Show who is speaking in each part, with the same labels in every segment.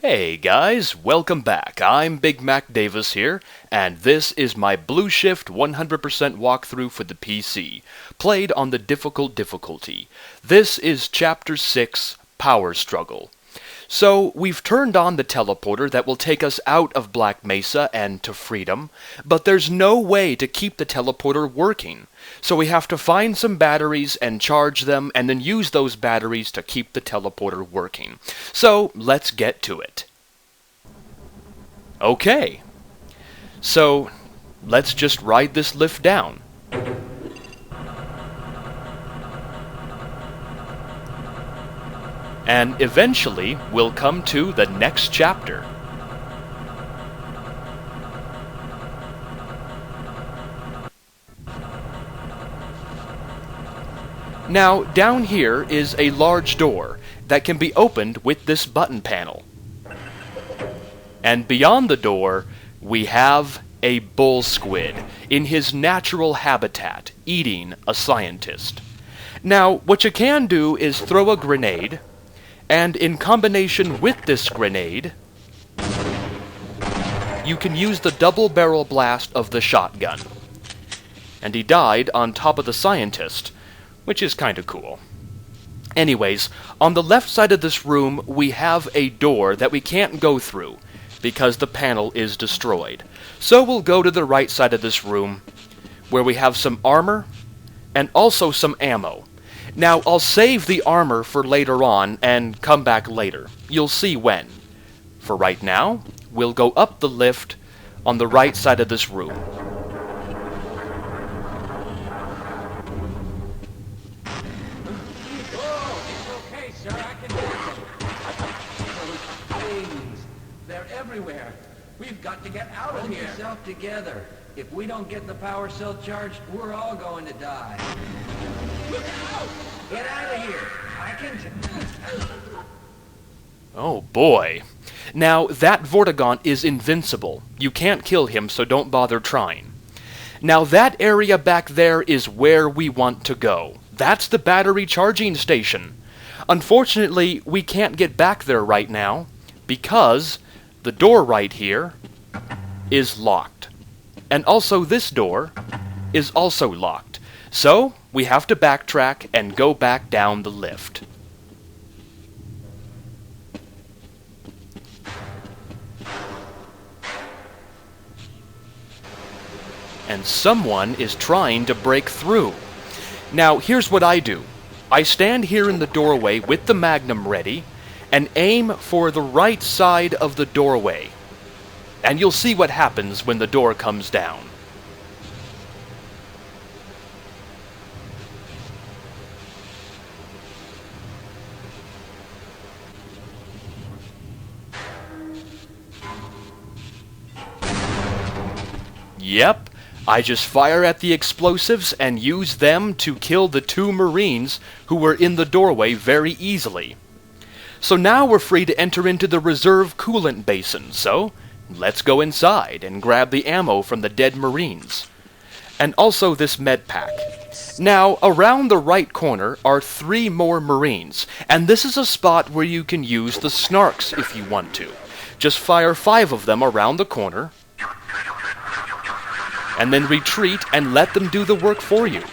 Speaker 1: Hey guys, welcome back. I'm Big Mac Davis here, and this is my Blue Shift 100% walkthrough for the PC, played on the difficult difficulty. This is Chapter 6, Power Struggle. So, we've turned on the teleporter that will take us out of Black Mesa and to freedom, but there's no way to keep the teleporter working. So we have to find some batteries and charge them, and then use those batteries to keep the teleporter working. So, let's get to it. Okay. So, let's just ride this lift down. And eventually, we'll come to the next chapter. Now, down here is a large door that can be opened with this button panel. And beyond the door, we have a bull squid in his natural habitat, eating a scientist. Now, what you can do is throw a grenade, and in combination with this grenade, you can use the double barrel blast of the shotgun. And he died on top of the scientist, which is kinda cool. Anyways, on the left side of this room, we have a door that we can't go through, because the panel is destroyed. So we'll go to the right side of this room, where we have some armor, and also some ammo. Now, I'll save the armor for later on, and come back later. You'll see when. For right now, we'll go up the lift on the right side of this room.
Speaker 2: We've got to get out of here. Hold yourself together. If we don't get the power cell charged, we're all going to die. Look out! Get out of here. I can...
Speaker 1: Oh boy. Now, that Vortigaunt is invincible. You can't kill him, so don't bother trying. Now, that area back there is where we want to go. That's the battery charging station. Unfortunately, we can't get back there right now, because the door right here is locked. And also this door is also locked. So, we have to backtrack and go back down the lift. And someone is trying to break through. Now, here's what I do. I stand here in the doorway with the Magnum ready, and aim for the right side of the doorway. And you'll see what happens when the door comes down. Yep, I just fire at the explosives and use them to kill the 2 Marines who were in the doorway very easily. So now we're free to enter into the reserve coolant basin, so let's go inside and grab the ammo from the dead Marines. And also this med pack. Now, around the right corner are 3 more Marines, and this is a spot where you can use the snarks if you want to. Just fire 5 of them around the corner, and then retreat and let them do the work for you.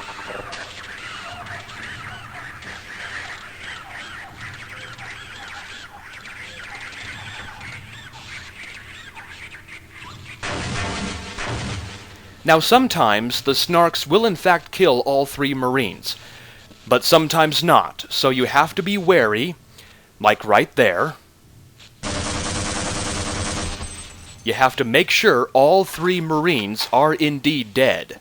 Speaker 1: Now, sometimes the snarks will in fact kill all 3 Marines, but sometimes not, so you have to be wary, like right there. You have to make sure all 3 Marines are indeed dead.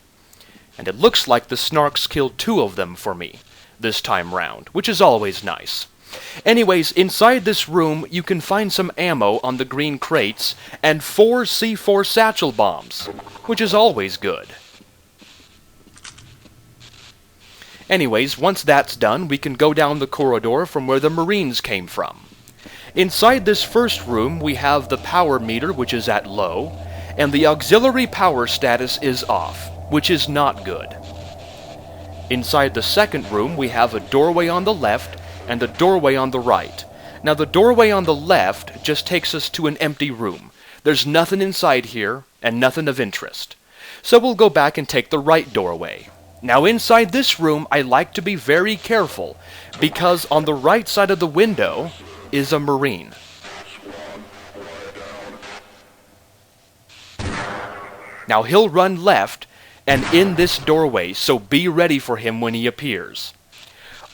Speaker 1: And it looks like the snarks killed 2 of them for me this time round, which is always nice. Anyways, inside this room, you can find some ammo on the green crates, and 4 C4 satchel bombs, which is always good. Anyways, once that's done, we can go down the corridor from where the Marines came from. Inside this first room, we have the power meter, which is at low, and the auxiliary power status is off, which is not good. Inside the second room, we have a doorway on the left and a doorway on the right. Now the doorway on the left just takes us to an empty room. There's nothing inside here, and nothing of interest. So we'll go back and take the right doorway. Now inside this room, I like to be very careful, because on the right side of the window is a Marine. Now he'll run left and in this doorway, so be ready for him when he appears.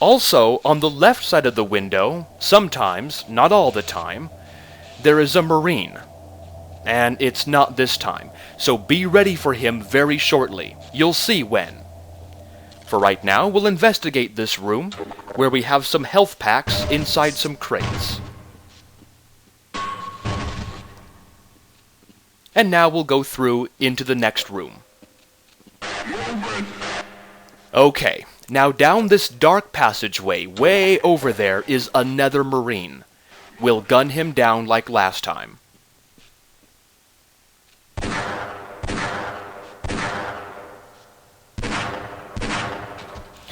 Speaker 1: Also, on the left side of the window, sometimes, not all the time, there is a Marine. And it's not this time, so be ready for him very shortly. You'll see when. For right now, we'll investigate this room, where we have some health packs inside some crates. And now we'll go through into the next room. Okay, now down this dark passageway, way over there, is another Marine. We'll gun him down like last time.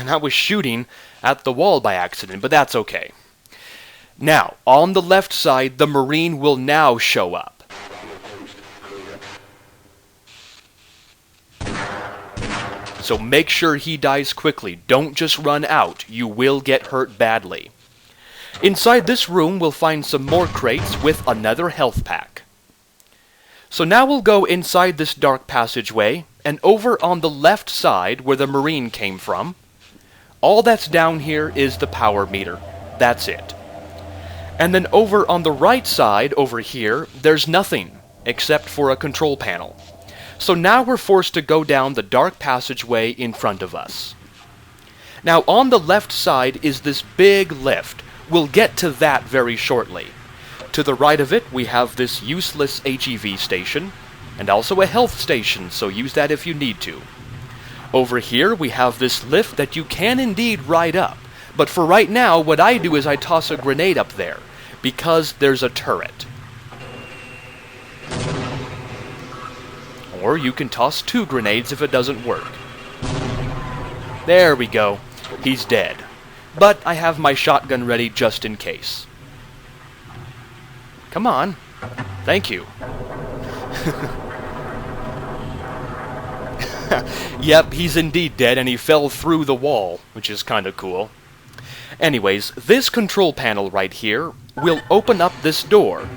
Speaker 1: And I was shooting at the wall by accident, but that's okay. Now, on the left side, the Marine will now show up. So make sure he dies quickly. Don't just run out. You will get hurt badly. Inside this room, we'll find some more crates with another health pack. So now we'll go inside this dark passageway, and over on the left side, where the Marine came from, all that's down here is the power meter. That's it. And then over on the right side, over here, there's nothing, except for a control panel. So now we're forced to go down the dark passageway in front of us. Now on the left side is this big lift. We'll get to that very shortly. To the right of it, we have this useless HEV station, and also a health station, so use that if you need to. Over here, we have this lift that you can indeed ride up, but for right now, what I do is I toss a grenade up there, because there's a turret. Or you can toss 2 grenades if it doesn't work. There we go. He's dead. But I have my shotgun ready just in case. Come on. Thank you. Yep, he's indeed dead, and he fell through the wall, which is kind of cool. Anyways, this control panel right here will open up this door,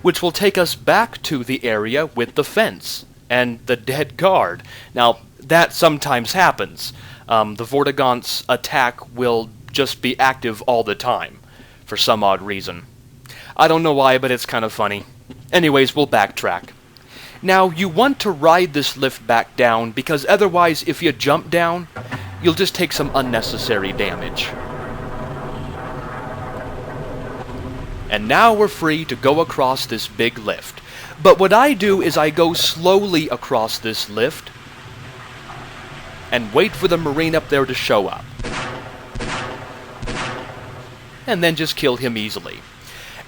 Speaker 1: which will take us back to the area with the fence and the dead guard. Now, that sometimes happens. The Vortigaunt's attack will just be active all the time, for some odd reason. I don't know why, but it's kind of funny. Anyways, we'll backtrack. Now, you want to ride this lift back down, because otherwise, if you jump down, you'll just take some unnecessary damage. And now we're free to go across this big lift. But what I do is I go slowly across this lift and wait for the Marine up there to show up. And then just kill him easily.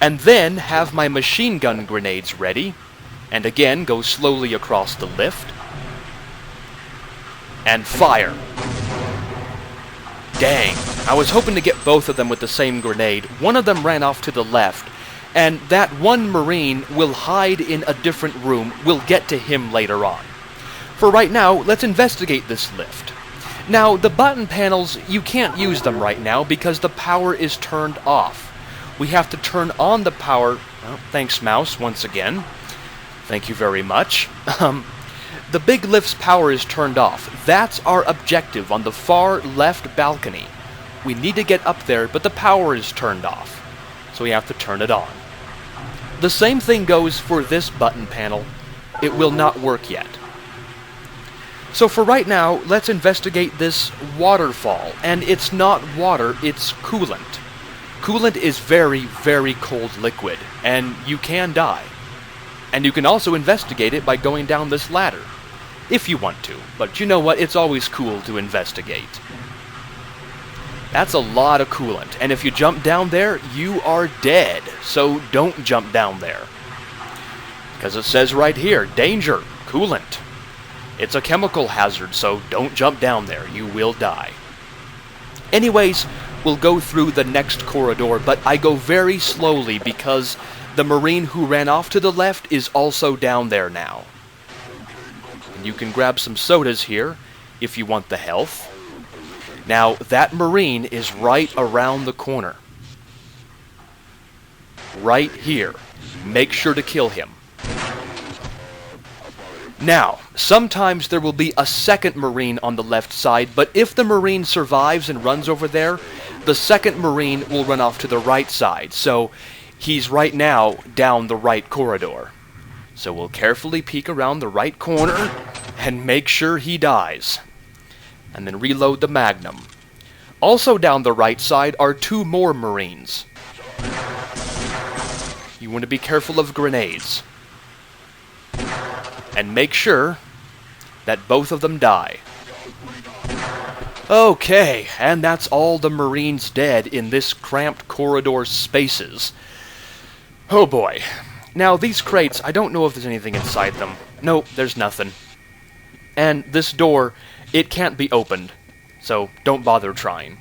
Speaker 1: And then have my machine gun grenades ready, and again go slowly across the lift, and fire. Dang, I was hoping to get both of them with the same grenade. One of them ran off to the left, and that one Marine will hide in a different room. We'll get to him later on. For right now, let's investigate this lift. Now, the button panels, you can't use them right now because the power is turned off. We have to turn on the power. Well, thanks, mouse, once again. Thank you very much. The big lift's power is turned off. That's our objective on the far left balcony. We need to get up there, but the power is turned off, so we have to turn it on. The same thing goes for this button panel. It will not work yet. So for right now, let's investigate this waterfall. And it's not water, it's coolant. Coolant is very, very cold liquid, and you can die. And you can also investigate it by going down this ladder, if you want to. But you know what? It's always cool to investigate. That's a lot of coolant, and if you jump down there, you are dead. So don't jump down there. Because it says right here, danger, coolant. It's a chemical hazard, so don't jump down there. You will die. Anyways, will go through the next corridor, but I go very slowly because the Marine who ran off to the left is also down there now. And you can grab some sodas here if you want the health. Now, that Marine is right around the corner. Right here. Make sure to kill him. Now, sometimes there will be a second Marine on the left side, but if the Marine survives and runs over there, the second Marine will run off to the right side. So, he's right now down the right corridor. So we'll carefully peek around the right corner and make sure he dies. And then reload the Magnum. Also down the right side are 2 more Marines. You want to be careful of grenades. And make sure that both of them die. Okay, and that's all the Marines dead in this cramped corridor spaces. Oh boy. Now, these crates, I don't know if there's anything inside them. Nope, there's nothing. And this door, it can't be opened, so don't bother trying.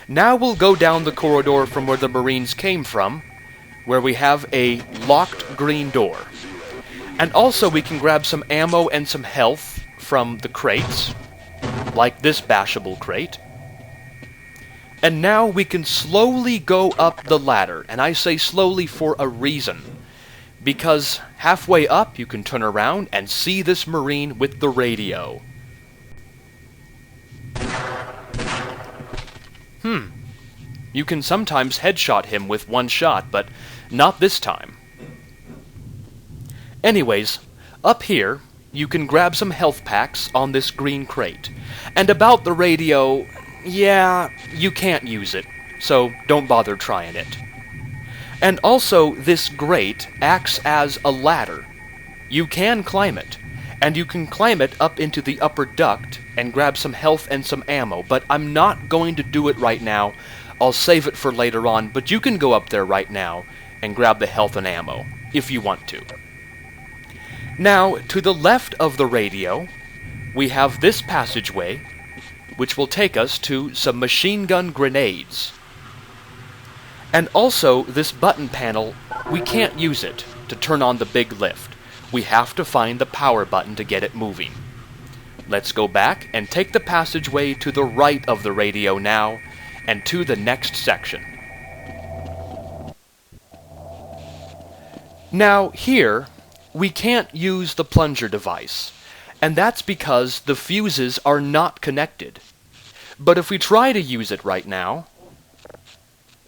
Speaker 1: Now we'll go down the corridor from where the Marines came from, where we have a locked green door. And also we can grab some ammo and some health from the crates, like this bashable crate. And now we can slowly go up the ladder, and I say slowly for a reason. Because halfway up you can turn around and see this Marine with the radio. You can sometimes headshot him with one shot, but not this time. Anyways, up here, you can grab some health packs on this green crate. And about the radio, yeah, you can't use it, so don't bother trying it. And also, this grate acts as a ladder. You can climb it, and you can climb it up into the upper duct and grab some health and some ammo, but I'm not going to do it right now. I'll save it for later on, but you can go up there right now and grab the health and ammo, if you want to. Now, to the left of the radio, we have this passageway, which will take us to some machine gun grenades. And also, this button panel, we can't use it to turn on the big lift. We have to find the power button to get it moving. Let's go back and take the passageway to the right of the radio now, and to the next section. Now, here, we can't use the plunger device, and that's because the fuses are not connected. But if we try to use it right now,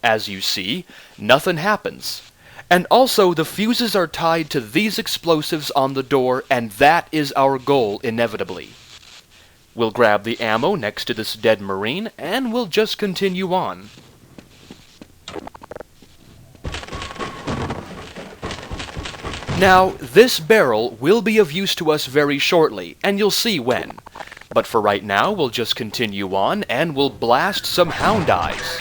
Speaker 1: as you see, nothing happens. And also, the fuses are tied to these explosives on the door, and that is our goal, inevitably. We'll grab the ammo next to this dead Marine, and we'll just continue on. Now, this barrel will be of use to us very shortly, and you'll see when. But for right now, we'll just continue on, and we'll blast some hound eyes.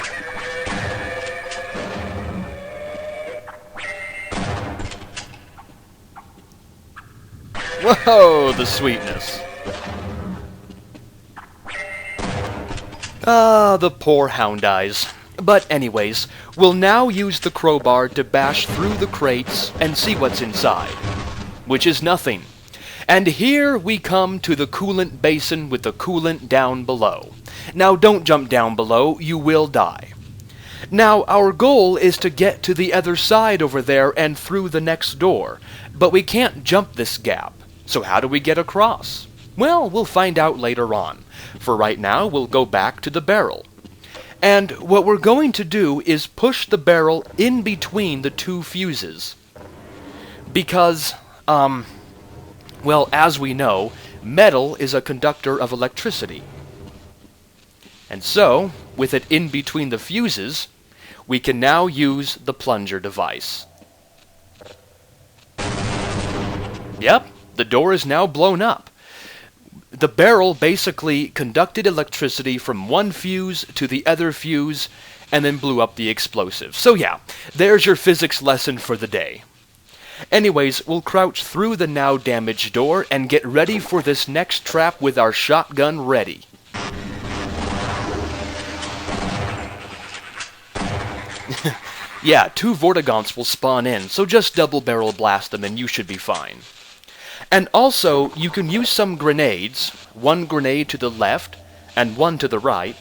Speaker 1: Whoa, the sweetness. Ah, the poor hound eyes. But anyways, we'll now use the crowbar to bash through the crates and see what's inside. Which is nothing. And here we come to the coolant basin with the coolant down below. Now don't jump down below, you will die. Now our goal is to get to the other side over there and through the next door. But we can't jump this gap. So how do we get across? Well, we'll find out later on. For right now, we'll go back to the barrel. And what we're going to do is push the barrel in between the 2 fuses. Because, well, as we know, metal is a conductor of electricity. And so, with it in between the fuses, we can now use the plunger device. Yep, the door is now blown up. The barrel basically conducted electricity from one fuse to the other fuse and then blew up the explosive. So yeah, there's your physics lesson for the day. Anyways, we'll crouch through the now damaged door and get ready for this next trap with our shotgun ready. Yeah, 2 Vortigaunts will spawn in, so just double barrel blast them and you should be fine. And also, you can use some grenades, 1 grenade to the left and 1 to the right.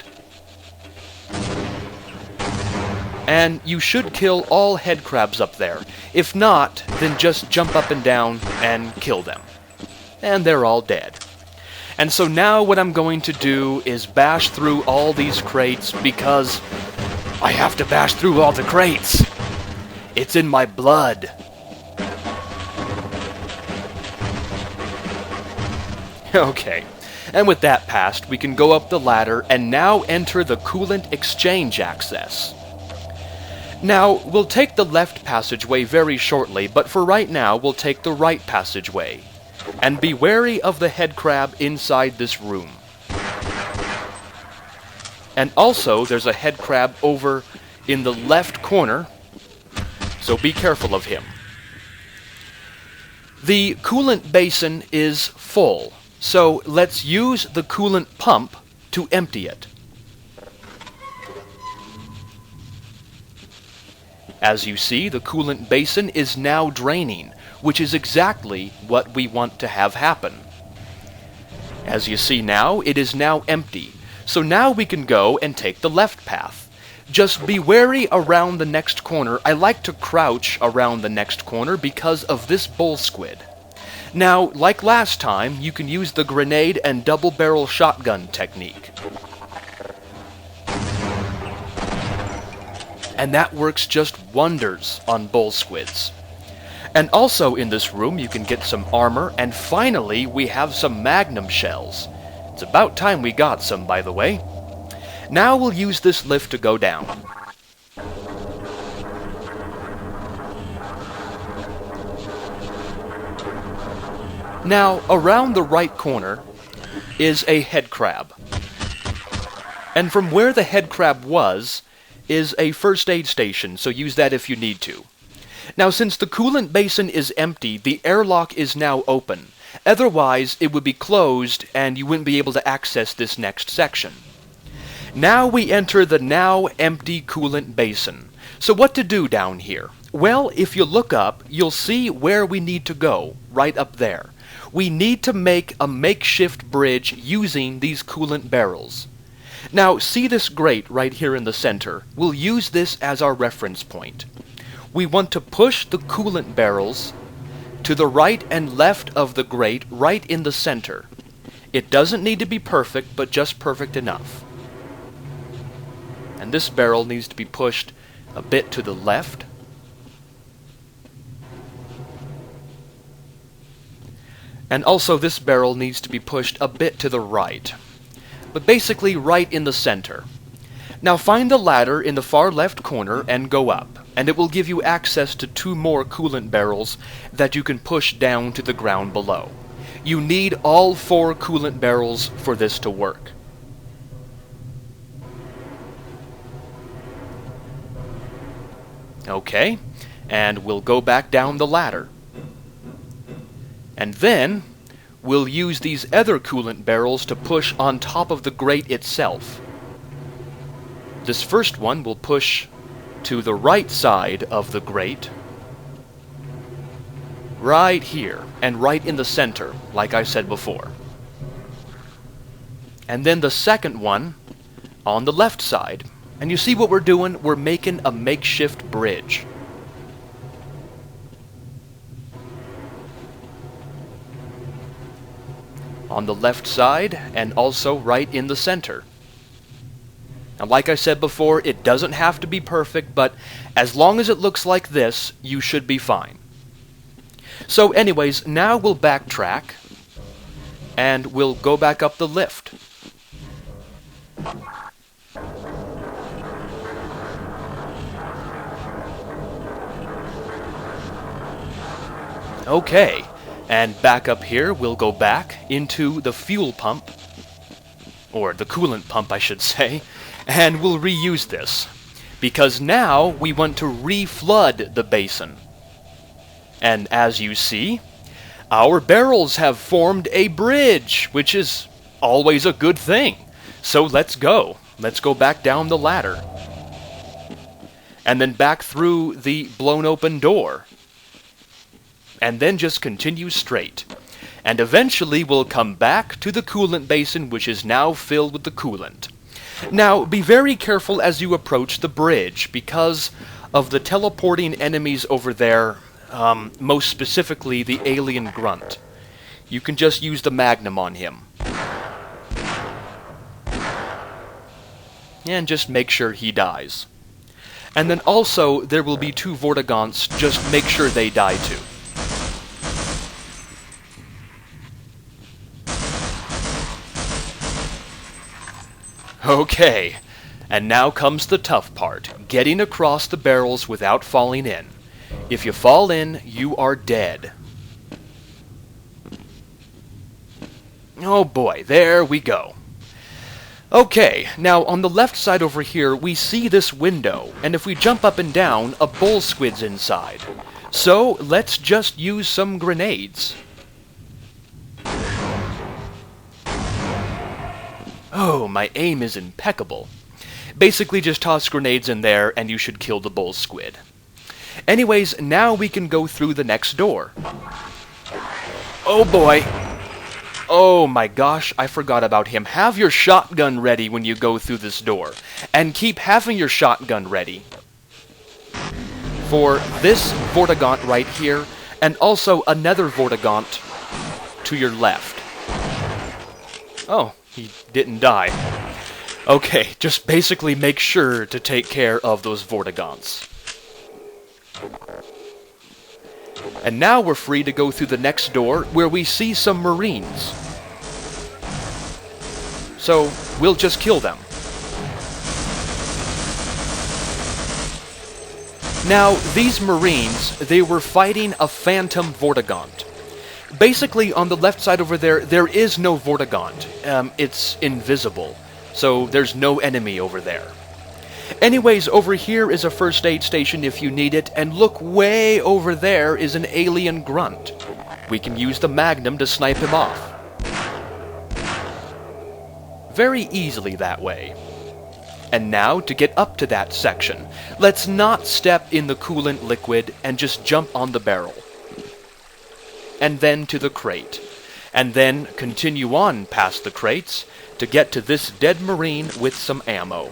Speaker 1: And you should kill all head crabs up there. If not, then just jump up and down and kill them. And they're all dead. And so now what I'm going to do is bash through all these crates because I have to bash through all the crates. It's in my blood. Okay, and with that passed, we can go up the ladder and now enter the coolant exchange access. Now, we'll take the left passageway very shortly, but for right now, we'll take the right passageway. And be wary of the head crab inside this room. And also, there's a head crab over in the left corner, so be careful of him. The coolant basin is full. So let's use the coolant pump to empty it. As you see, the coolant basin is now draining, which is exactly what we want to have happen. As you see now, it is now empty. So now we can go and take the left path. Just be wary around the next corner. I like to crouch around the next corner because of this bull squid. Now, like last time, you can use the grenade and double barrel shotgun technique. And that works just wonders on bull squids. And also in this room you can get some armor, and finally we have some magnum shells. It's about time we got some, by the way. Now we'll use this lift to go down. Now, around the right corner is a head crab. And from where the head crab was is a first aid station, so use that if you need to. Now, since the coolant basin is empty, the airlock is now open. Otherwise, it would be closed and you wouldn't be able to access this next section. Now we enter the now empty coolant basin. So what to do down here? Well, if you look up, you'll see where we need to go, right up there. We need to make a makeshift bridge using these coolant barrels. Now, see this grate right here in the center? We'll use this as our reference point. We want to push the coolant barrels to the right and left of the grate, right in the center. It doesn't need to be perfect, but just perfect enough. And this barrel needs to be pushed a bit to the left. And also this barrel needs to be pushed a bit to the right, but basically right in the center. Now find the ladder in the far left corner and go up, and it will give you access to 2 more coolant barrels that you can push down to the ground below. You need all 4 coolant barrels for this to work. Okay, and we'll go back down the ladder. And then, we'll use these other coolant barrels to push on top of the grate itself. This first one will push to the right side of the grate, right here, and right in the center, like I said before. And then the second one on the left side. And you see what we're doing? We're making a makeshift bridge. On the left side, and also right in the center. Now, like I said before, it doesn't have to be perfect, but as long as it looks like this, you should be fine. So anyways, now we'll backtrack, and we'll go back up the lift. Okay. And back up here, we'll go back into the fuel pump, or the coolant pump, I should say, and we'll reuse this, because now we want to re-flood the basin. And as you see, our barrels have formed a bridge, which is always a good thing. So let's go. Let's go back down the ladder. and then back through the blown open door. And then just continue straight. And eventually we'll come back to the coolant basin, which is now filled with the coolant. Now, be very careful as you approach the bridge, because of the teleporting enemies over there, most specifically the alien grunt. You can just use the magnum on him. And just make sure he dies. And then also, there will be 2 Vortigaunts, just make sure they die too. Okay, and now comes the tough part, getting across the barrels without falling in. If you fall in, you are dead. Oh boy, there we go. Okay, now on the left side over here, we see this window, and if we jump up and down, a bull squid's inside. So, let's just use some grenades. Oh, my aim is impeccable. Basically just toss grenades in there and you should kill the bull squid. Anyways, now we can go through the next door. Oh boy. Oh my gosh, I forgot about him. Have your shotgun ready when you go through this door. And keep having your shotgun ready. For this Vortigaunt right here, and also another Vortigaunt to your left. Oh. He didn't die. Okay, just basically make sure to take care of those Vortigaunts. And now we're free to go through the next door, where we see some Marines. So, we'll just kill them. Now, these Marines, they were fighting a phantom Vortigaunt. Basically, on the left side over there, there is no Vortigaunt. It's invisible, so there's no enemy over there. Anyways, over here is a first aid station if you need it, and look, way over there is an alien grunt. We can use the magnum to snipe him off. Very easily that way. And now, to get up to that section, let's not step in the coolant liquid and just jump on the barrel. And then to the crate, and then continue on past the crates to get to this dead Marine with some ammo.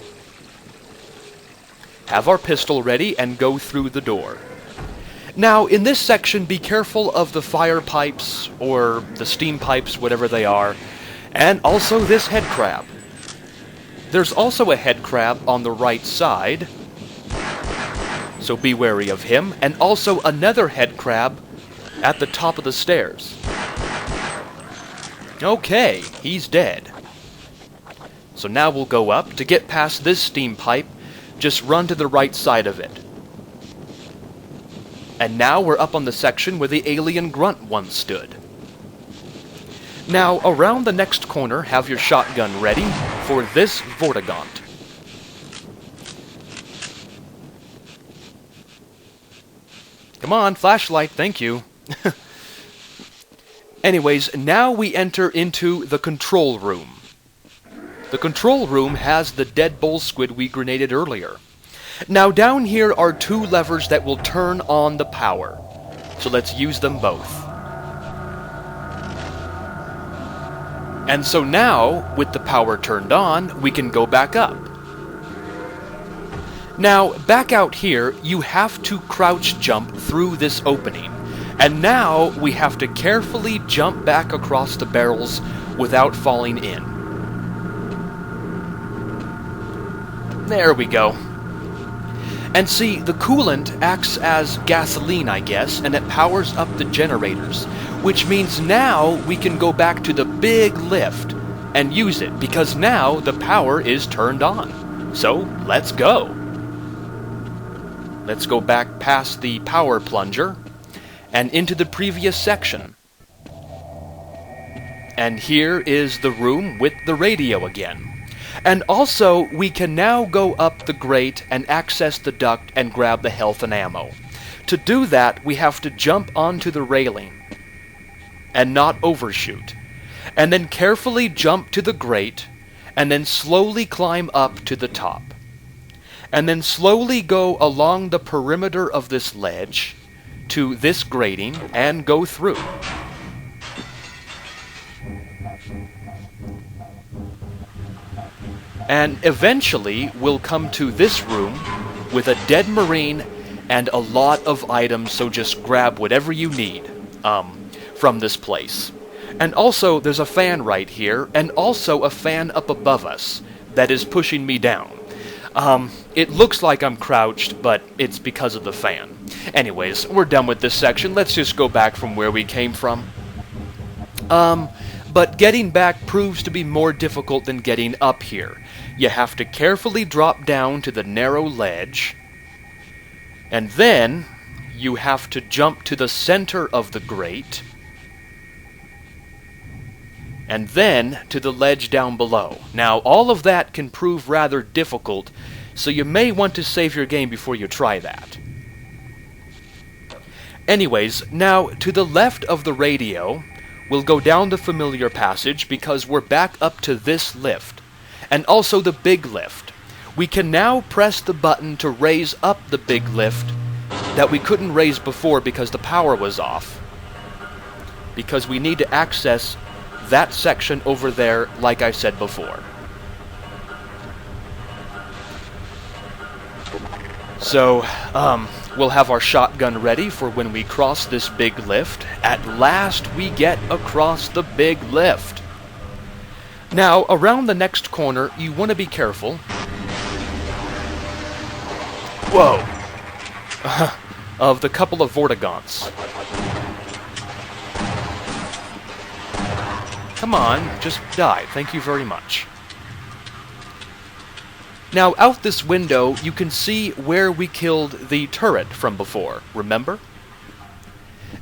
Speaker 1: Have our pistol ready and go through the door. Now, in this section, be careful of the fire pipes, or the steam pipes, whatever they are, and also this head crab. There's also a head crab on the right side, so be wary of him, and also another head crab at the top of the stairs. Okay, he's dead. So now we'll go up. To get past this steam pipe, just run to the right side of it. And now we're up on the section where the alien grunt once stood. Now, around the next corner, have your shotgun ready for this Vortigaunt. Come on, flashlight, thank you. Anyways, now we enter into the control room. The control room has the dead bull squid we grenaded earlier. Now down here are 2 levers that will turn on the power. So let's use them both. And so now, with the power turned on, we can go back up. Now, back out here, you have to crouch jump through this opening. And now, we have to carefully jump back across the barrels without falling in. There we go. And see, the coolant acts as gasoline, I guess, and it powers up the generators, which means now we can go back to the big lift and use it, because now the power is turned on. So, let's go. Let's go back past the power plunger and into the previous section. And here is the room with the radio again. And also, we can now go up the grate and access the duct and grab the health and ammo. To do that, we have to jump onto the railing and not overshoot. And then carefully jump to the grate and then slowly climb up to the top. and then slowly go along the perimeter of this ledge to this grating and go through. And eventually we'll come to this room with a dead Marine and a lot of items, so just grab whatever you need from this place. And also, there's a fan right here, and also a fan up above us that is pushing me down. It looks like I'm crouched, but it's because of the fan. Anyways, we're done with this section. Let's just go back from where we came from. But getting back proves to be more difficult than getting up here. You have to carefully drop down to the narrow ledge, and then you have to jump to the center of the grate, and then to the ledge down below. Now, all of that can prove rather difficult, so you may want to save your game before you try that. Anyways, now, to the left of the radio, we'll go down the familiar passage because we're back up to this lift, and also the big lift. We can now press the button to raise up the big lift that we couldn't raise before because the power was off, because we need to access that section over there, like I said before. So, we'll have our shotgun ready for when we cross this big lift. At last, we get across the big lift. Now, around the next corner, you want to be careful. Whoa! Of the couple of Vortigaunts. Come on, just die. Thank you very much. Now, out this window, you can see where we killed the turret from before, remember?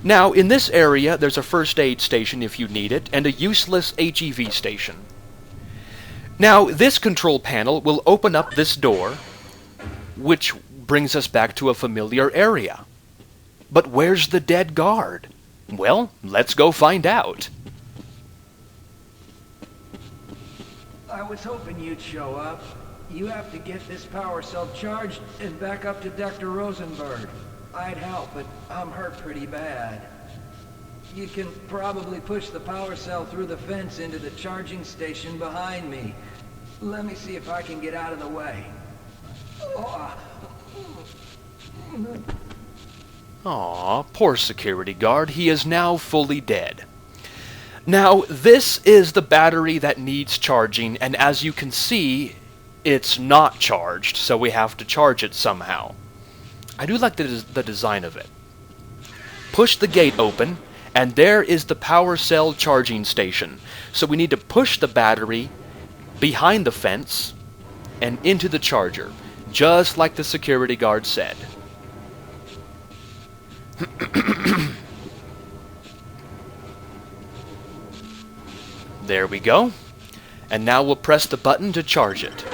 Speaker 1: Now, in this area, there's a first aid station if you need it, and a useless HEV station. Now, this control panel will open up this door, which brings us back to a familiar area. But where's the dead guard? Well, let's go find out.
Speaker 2: I was hoping you'd show up. You have to get this power cell charged and back up to Dr. Rosenberg. I'd help, but I'm hurt pretty bad. You can probably push the power cell through the fence into the charging station behind me. Let me see if I can get out of the way.
Speaker 1: Aw, poor security guard. He is now fully dead. Now, this is the battery that needs charging, and as you can see, it's not charged, so we have to charge it somehow. I do like the design of it. Push the gate open, and there is the power cell charging station. So we need to push the battery behind the fence and into the charger, just like the security guard said. There we go. And now we'll press the button to charge it.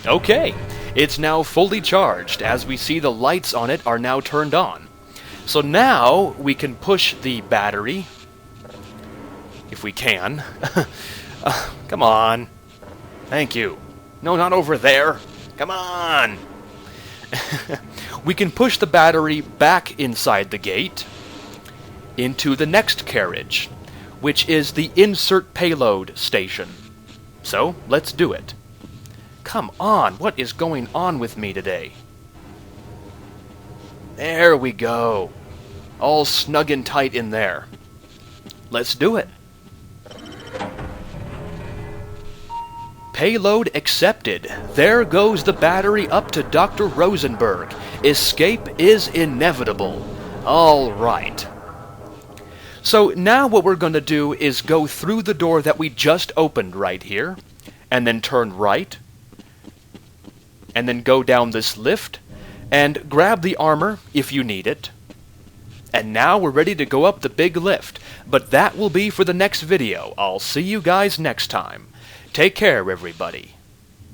Speaker 1: Okay, it's now fully charged, as we see the lights on it are now turned on. So now we can push the battery, if we can. Come on. Thank you. No, not over there. Come on. We can push the battery back inside the gate into the next carriage, which is the insert payload station. So, let's do it. Come on, what is going on with me today? There we go. All snug and tight in there. Let's do it. Payload accepted. There goes the battery up to Dr. Rosenberg. Escape is inevitable. All right. So now what we're going to do is go through the door that we just opened right here, and then turn right, and then go down this lift, and grab the armor if you need it. And now we're ready to go up the big lift, but that will be for the next video. I'll see you guys next time. Take care, everybody.